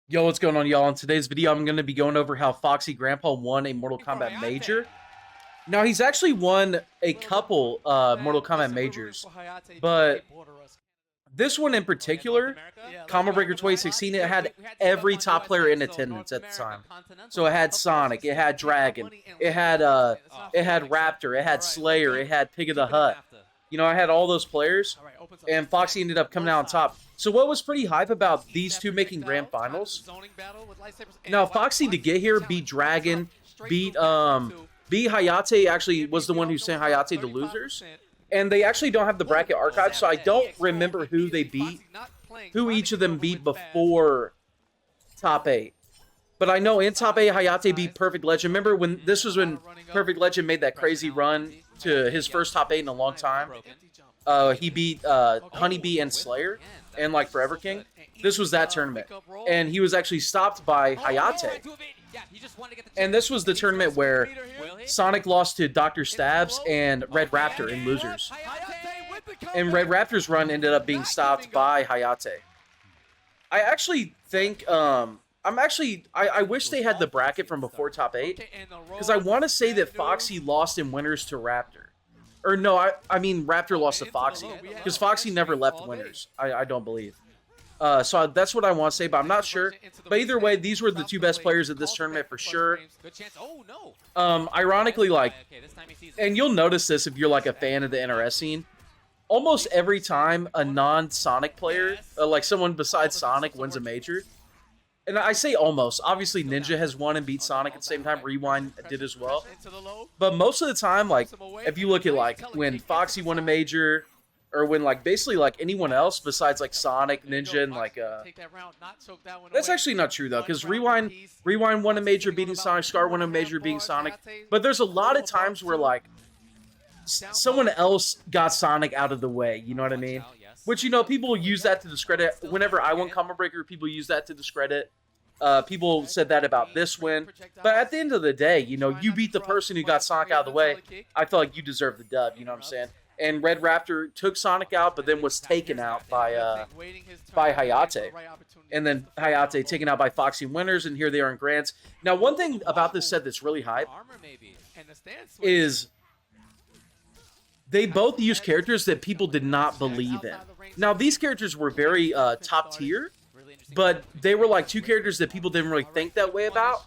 Yo, what's going on, y'all? In today's video, I'm going to be going over how F0xy Grampa won a Mortal Kombat Major. Now, he's actually won a couple Mortal Kombat Majors, but this one in particular, Combo Breaker 2016, it had every top player in attendance at the time. So it had Sonic, it had Dragon, it had Raptor, it had Slayer, it had Pig of the Hut. You know, I had all those players, and F0xy ended up coming out on top. So what was pretty hype about these two making grand finals? Now, F0xy to get here beat Dragon, beat Hayate. Actually, was the one who sent Hayate to losers, and they actually don't have the bracket archive, so I don't remember who they beat, who each of them beat before top 8. But I know in top 8, Hayate beat Perfect Legend. Remember when this was when Perfect Legend made that crazy run to his first top 8 in a long time? He beat Honeybee and Slayer and like Forever King. This was that tournament, and he was actually stopped by Hayate. And this was the tournament where Sonic lost to Dr. Stabs and Red Raptor in losers. And Red Raptor's run ended up being stopped by Hayate. I actually think I wish they had the bracket from before top 8, because I want to say that F0xy lost in winners to Raptor. Or no, I mean Raptor lost to F0xy, because F0xy never left winners, I don't believe. So that's what I want to say, but I'm not sure. But either way, these were the two best players at this tournament for sure. Ironically, like, and you'll notice this if you're like a fan of the NRS scene, almost every time a non-Sonic player, like someone besides Sonic, wins a major, and I say almost. Obviously, Ninja has won and beat Sonic at the same time. Rewind did as well. But most of the time, like, if you look at, like, when F0xy won a major, or when, like, basically, like, anyone else besides, like, Sonic, Ninja, and, like, that's actually not true, though, because Rewind won a major beating Sonic, Scar won a major beating Sonic. But there's a lot of times where, like, someone else got Sonic out of the way, you know what I mean? Which, you know, people use that to discredit. Whenever I won Combo Breaker, people use that to discredit. People said that about this win. But at the end of the day, you know, you beat the person who got Sonic out of the way. I feel like you deserve the dub, you know what I'm saying? And Red Raptor took Sonic out, but then was taken out by Hayate. And then Hayate taken out by F0xy winners, and here they are in Grands. Now, one thing about this set that's really hype is they both use characters that people did not believe in. Now, these characters were very top tier, but they were like two characters that people didn't really think that way about.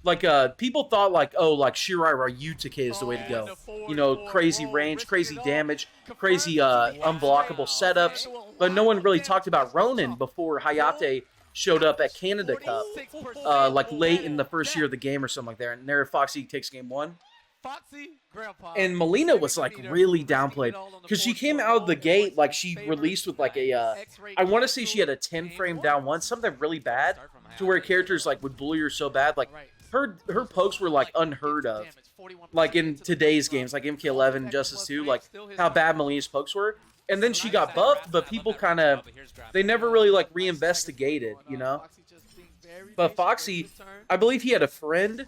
Like, people thought like, oh, like Shirai Ryutake is the way to go. You know, crazy range, crazy damage, crazy unblockable setups. But no one really talked about Ronin before Hayate showed up at Canada Cup, like late in the first year of the game or something like that. And there F0xy takes game 1. And Melina was like really downplayed because she came out of the gate like she released with like a I want to say she had a 10 frame down one, something really bad, to where characters like would bully her so bad. Like her pokes were like unheard of, like in today's games, like MK11 and Justice 2, like how bad Melina's pokes were. And then she got buffed, but people kind of, they never really like reinvestigated, you know. But F0xy, I believe he had a friend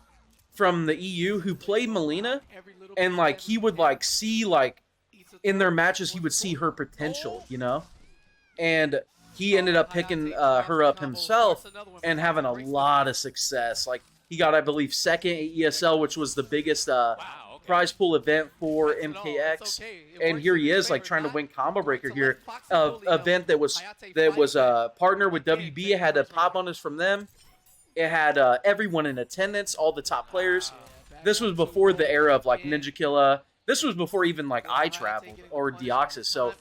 from the EU who played Melina, and like he would like see like in their matches he would see her potential, you know, and he ended up picking her up himself and having a lot of success. Like he got, I believe, second at ESL, which was the biggest prize pool event for MKX, and here he is like trying to win Combo Breaker here, event that was partnered with WB. It had a pop bonus from them. It had everyone in attendance, all the top players. This was before the era of like Ninja Killa. This was before even like I traveled or Deoxys. So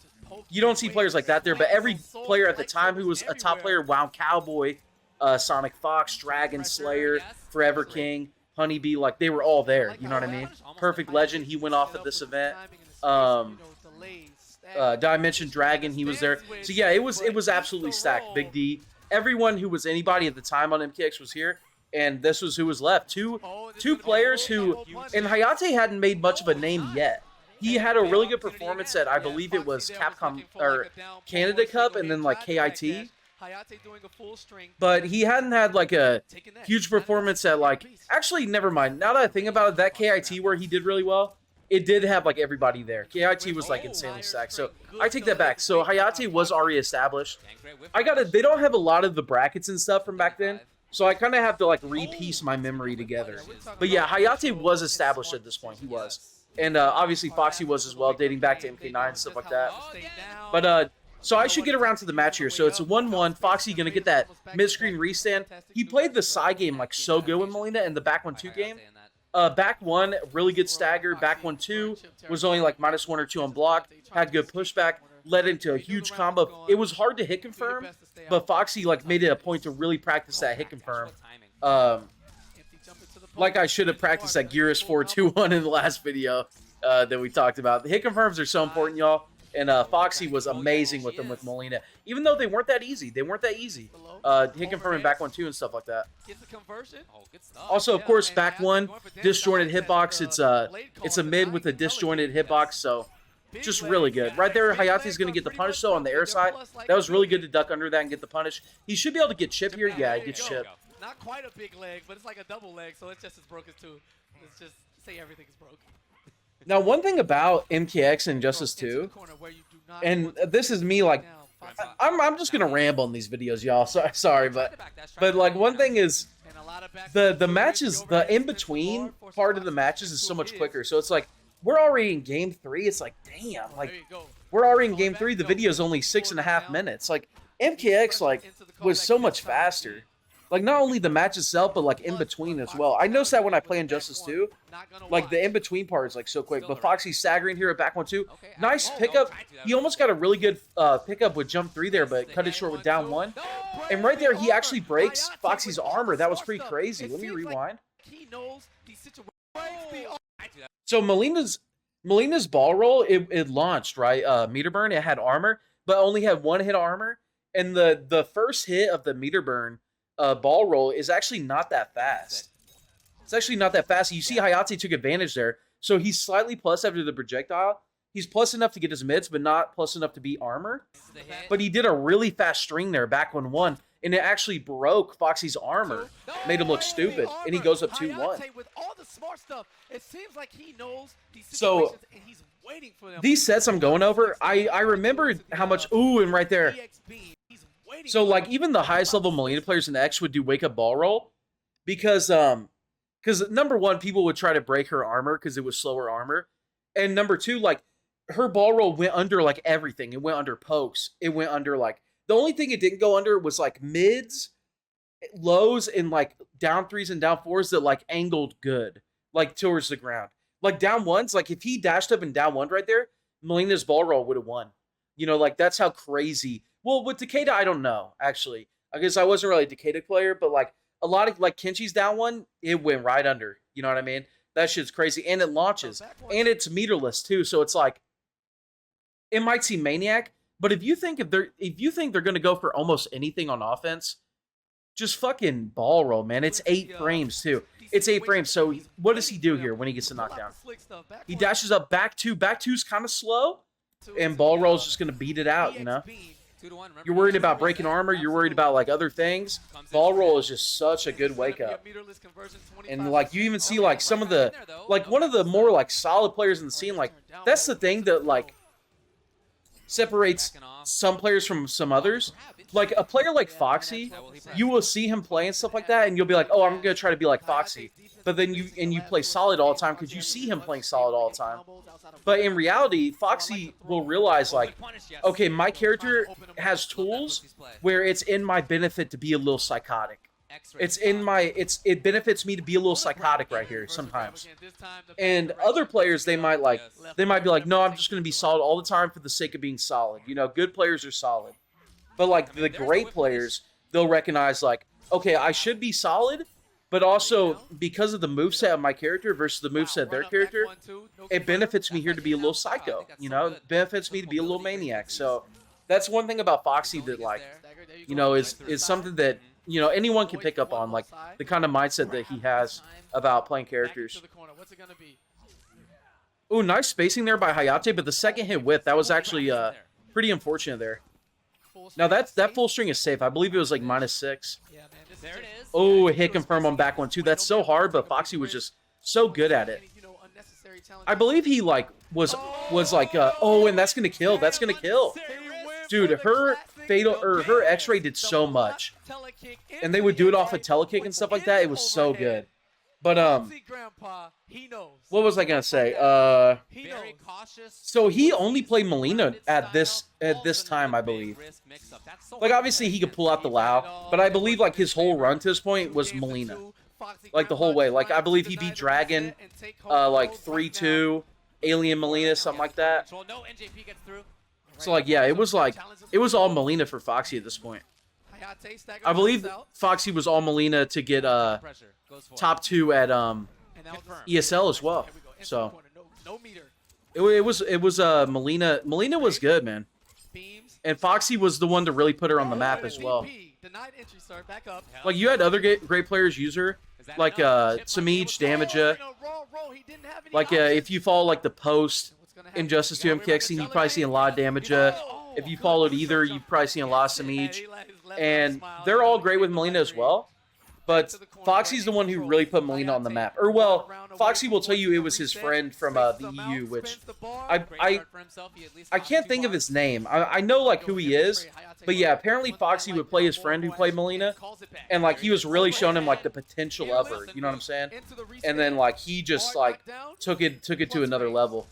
you don't see players like that there. But every player at the time who was a top player, Wow Cowboy, Sonic Fox, Dragon Slayer, Forever King, Honeybee, like they were all there. You know what I mean? Perfect Legend, he went off at this event. Did I mention Dragon? He was there. So yeah, it was absolutely stacked. Big D. Everyone who was anybody at the time on MKX was here, and this was who was left. Two players who, and Hayate hadn't made much of a name yet. He had a really good performance at, I believe it was Capcom or Canada Cup, and then like KIT. But he hadn't had like a huge performance at like, actually, never mind. Now that I think about it, that KIT where he did really well, it did have like everybody there. KIT was like insanely stacked, so I take that back. So Hayate was already established. They don't have a lot of the brackets and stuff from back then, so I kind of have to like repiece my memory together. But yeah, Hayate was established at this point. He was. And obviously F0xy was as well, dating back to MK9 and stuff like that. But so I should get around to the match here. So it's a 1-1. F0xy gonna get that mid-screen restand. He played the side game like so good with Molina in the back 1-2 game. Back 1, really good stagger. Back 1-2 was only like -1 or 2 on block. Had good pushback. Led into a huge combo. It was hard to hit confirm, but F0xy like made it a point to really practice that hit confirm. Like I should have practiced that Gearus 4-2-1 in the last video that we talked about. The hit confirms are so important, y'all. And F0xy was amazing with them with Molina. Even though they weren't that easy. They weren't that easy. Hit confirming back 1-2 and stuff like that. Also, of course, back 1, disjointed hitbox. It's a mid with a disjointed hitbox, so just really good. Right there, Hayate's going to get the punish, though, on the air side. That was really good to duck under that and get the punish. He should be able to get chip here. Yeah, he gets chip. Not quite a big leg, but it's like a double leg, so it's just as broken too. Let's just say everything is broken. Now, one thing about MKX and Justice 2, and this is me like, I'm just gonna ramble in these videos, y'all. Sorry, but like one thing is the matches, the in between part of the matches is so much quicker. So it's like we're already in game 3. It's like damn, like we're already in game 3. The video is only 6.5 minutes. Like MKX like was so much faster. Like, not only the match itself, but, like, in between as well. I noticed that when I play Injustice 2, like, the in-between part is, like, so quick. But F0xy staggering here at back 1-2. Nice pickup. He almost got a really good pickup with jump 3 there, but cut it short with down 1. And right there, he actually breaks F0xy's armor. That was pretty crazy. Let me rewind. So, Molina's ball roll, it launched, right? Meter burn, it had armor, but only had 1 hit armor. And the first hit of the meter burn ball roll is actually not that fast. It's actually not that fast. You see Hayate took advantage there. So he's slightly plus after the projectile. He's plus enough to get his mids, but not plus enough to beat armor. But he did a really fast string there back 1-1. And it actually broke F0xy's armor. Made him look stupid. And he goes up 2-1. So these sets I'm going over, I remember how much... Ooh, and right there... So, like, even the highest level Molina players in X would do wake-up ball roll because number 1, people would try to break her armor because it was slower armor. And number 2, like, her ball roll went under, like, everything. It went under pokes. It went under, like, the only thing it didn't go under was, like, mids, lows, and, like, down 3s and down 4s that, like, angled good, like, towards the ground. Like, down 1s, like, if he dashed up and down 1 right there, Molina's ball roll would have won. You know, like, that's how crazy... Well, with Takeda, I don't know, actually. I guess I wasn't really a Takeda player, but, like, a lot of, like, Kenshi's down 1, it went right under. You know what I mean? That shit's crazy. And it launches. And it's meterless, too, so it's like, it might seem maniac, but if you think they're going to go for almost anything on offense, just fucking ball roll, man. It's 8 frames, too. It's 8 frames, so what does he do here when he gets the knockdown? He dashes up back 2. Back 2's kind of slow, and ball roll's just going to beat it out, you know? You're worried about breaking armor. You're worried about, like, other things. Ball roll is just such a good wake-up. And, like, you even see, like, some of the... Like, one of the more, like, solid players in the scene, like, that's the thing that, like, separates some players from some others. Like, a player like F0xy, you will see him play and stuff like that, and you'll be like, oh, I'm going to try to be like F0xy. But then you play solid all the time because you see him playing solid all the time. But in reality, F0xy will realize, like, okay, my character has tools where it's in my benefit to be a little psychotic. It benefits me to be a little psychotic right here sometimes. And other players, they might be like, no, I'm just going to be solid all the time for the sake of being solid. You know, good players are solid. But, like, the great players, they'll recognize, like, okay, I should be solid, but also, because of the moveset of my character versus the moveset of their character, it benefits me here to be a little psycho, you know? It benefits me to be a little maniac. So, that's one thing about F0xy that, like, you know, is something that, you know, anyone can pick up on, like, the kind of mindset that he has about playing characters. Ooh, nice spacing there by Hayate, but the second hit whip, that was actually pretty unfortunate there. Now, that full string is safe. I believe it was, like, -6. Oh, hit confirm on back 1-2. That's so hard, but F0xy was just so good at it. I believe he like was like oh, and that's gonna kill. That's gonna kill. Dude, her fatal or her X-ray did so much, and they would do it off a telekick and stuff like that. It was so good. But what was I gonna say? So he only played Melina at this time, I believe. Like obviously he could pull out the Lao, but I believe like his whole run to this point was Melina, like the whole way. Like I believe he beat Dragon, like 3-2, Alien Melina, something like that. So like yeah, it was all Melina for F0xy at this point. I believe f0xy was all Melina to get top 2 at ESL as well. So it was Melina. Melina was good, man. And f0xy was the one to really put her on the map as well. Like you had other great players use her, like Samij, Damaja. Like if you follow like the post Injustice 2 MKX, you probably seen a lot of Damaja. If you followed either, you've probably seen a lot of Samij. And they're all great with Melina as well. But f0xy's the one who really put Melina on the map. Or, well, f0xy will tell you it was his friend from the EU, which I can't think of his name. I know, like, who he is. But, yeah, apparently f0xy would play his friend who played Melina. And, like, he was really showing him, like, the potential of her. You know what I'm saying? And then, like, he just, like, took it to another level.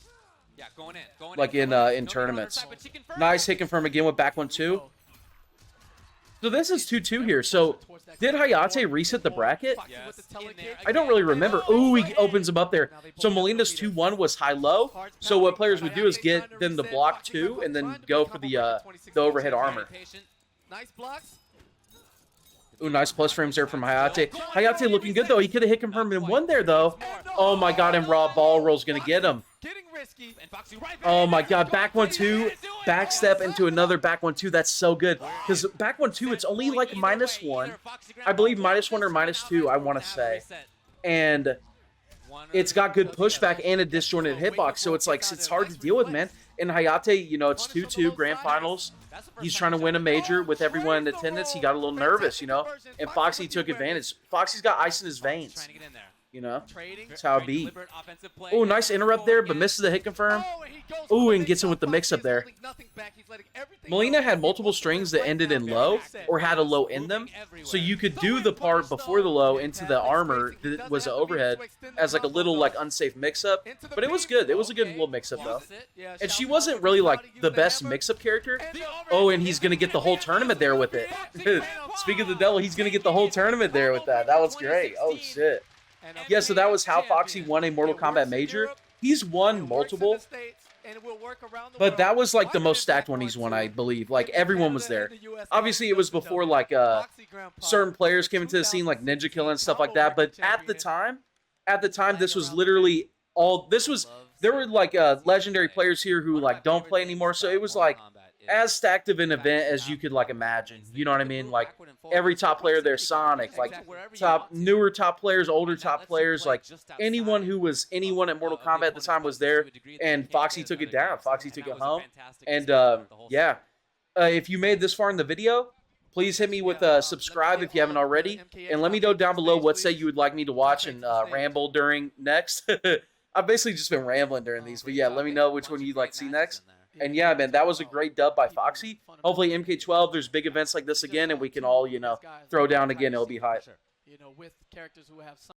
Like, in tournaments. Nice hit confirm again with back 1-2. So this is 2-2 here. So did Hayate reset the bracket? I don't really remember. Ooh, he opens him up there. So Melina's 2-1 was high-low. So what players would do is get them to block 2 and then go for the overhead armor. Ooh, nice plus frames there from Hayate. Hayate looking good, though. He could have hit confirmed in 1 there, though. Oh, my God, and Raw Ball Roll's going to get him. Oh, my God. Back 1-2. Back step into another back 1-2. That's so good. Because back 1-2, it's only like -1. I believe -1 or -2, I want to say. And it's got good pushback and a disjointed hitbox. So it's like, it's hard to deal with, man. And Hayate, you know, it's 2-2 grand finals. He's trying to win a major with everyone in attendance. He got a little nervous, you know, and f0xy took advantage. f0xy's got ice in his veins, you know. That's how it be. Oh, nice interrupt there, but misses the hit confirm. Oh, and gets him with the mix-up there. Melina had multiple strings that ended in low or had a low in them, so you could do the part before the low into the armor that was an overhead as like a little like unsafe mix-up, but it was good. It was a good little mix-up though. And she wasn't really like the best mix-up character. Oh, and he's going to get the whole tournament there with it. Speaking of the devil, he's going to get the whole tournament there with that. That was great. Oh, shit. Yeah, so that was how f0xy won a Mortal Kombat Major. He's won multiple, but that was like the most stacked one he's won, I believe. Like everyone was there. Obviously, it was before like certain players came into the scene, like Ninja Kill and stuff like that. But at the time, this was literally all. There were like legendary players here who like don't play anymore. So it was like as stacked of an event as you could like imagine. You know what I mean? Like every top player there, Sonic, like newer top players, older top players, like anyone who was anyone at Mortal Kombat at the time was there, and f0xy took it down. f0xy took it home. And yeah, if you made this far in the video, please hit me with subscribe if you haven't already, and let me know down below what set you would like me to watch and ramble during next. I've basically just been rambling during these, but yeah, let me know which one you'd like to see next. And yeah, man, that was a great dub by f0xy. Hopefully MK12, there's big events like this again, and we can all, you know, throw down again. It'll be hype. You know, with characters who have